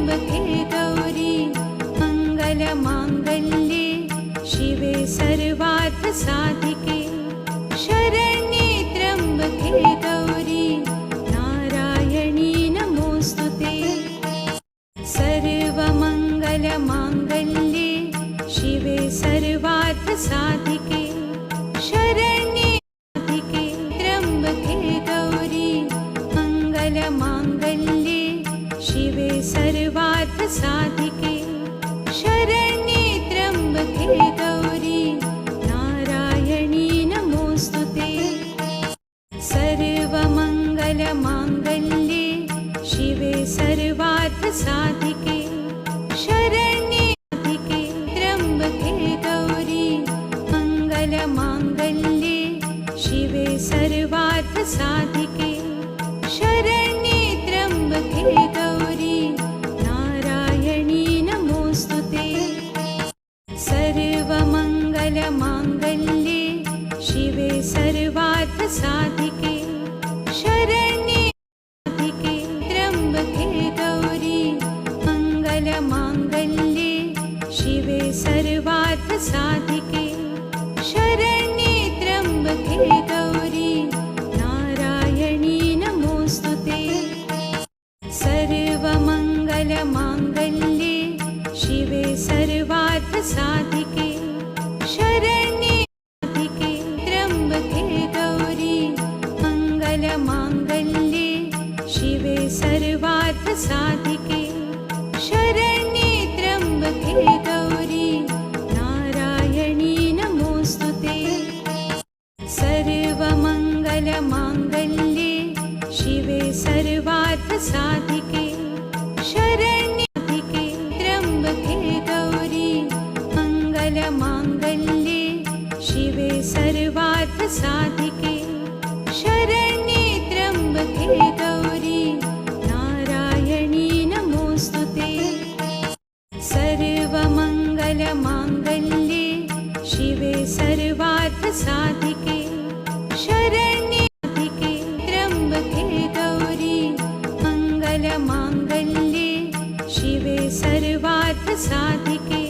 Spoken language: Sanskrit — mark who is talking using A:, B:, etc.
A: त्र्यम्बके गौरी मङ्गलमाङ्गल्ये शिवे सर्वार्थसाधिके शरण्ये त्र्यम्बके गौरी नारायणी नमोऽस्तुते सर्वमङ्गलमाङ्गल्ये शिवे सर्वार्थसाधिके शरण्ये त्र्यम्बके गौरी मङ्गलमाङ्गल्ये शिवे सर्वार्थसाधिके शरण्ये त्र्यम्बके गौरी नारायणी नमोऽस्तुते सर्वमङ्गलमाङ्गल्ये शिवे सर्वार्थसाधिके शरण्ये त्र्यम्बके गौरी मङ्गलमाङ्गल्ये शिवे सर्वार्थसाधिके शरण्ये त्र्यम्बके गौरी नारायणी नमोऽस्तुते सर्वमङ्गलमाङ्गल्ये शिवे सर्वार्थसाधिके शरण्ये त्र्यम्बके गौरी मङ्गलमाङ्गल्ये शिवे सर्वार्थसाधिके शरण्ये त्र्यम्बके गौरी नारायणी नमोऽस्तुते सर्वमङ्गलमाङ्गल्ये शिवे सर्वार्थसाधिके शरण्ये त्र्यम्बके गौरी मङ्गलमाङ्गल्ये शिवे सर्वार्थसाधिके शरण्ये त्र्यम्बके गौरी नारायणी नमोऽस्तुते सर्वमङ्गलमाङ्गल्ये शिवे सर्वार्थसाधिके शरण्ये त्र्यम्बके गौरी मङ्गलमाङ्गल्ये शिवे सर्वार्थसाधिके शरण्ये त्र्यम्बके गौरी नारायणी नमोऽस्तुते सर्वमङ्गलमाङ्गल्ये शिवे सर्वार्थसाधिके शरण्ये त्र्यम्बके गौरी मङ्गलमाङ्गल्ये शिवे सर्वार्थसाधिके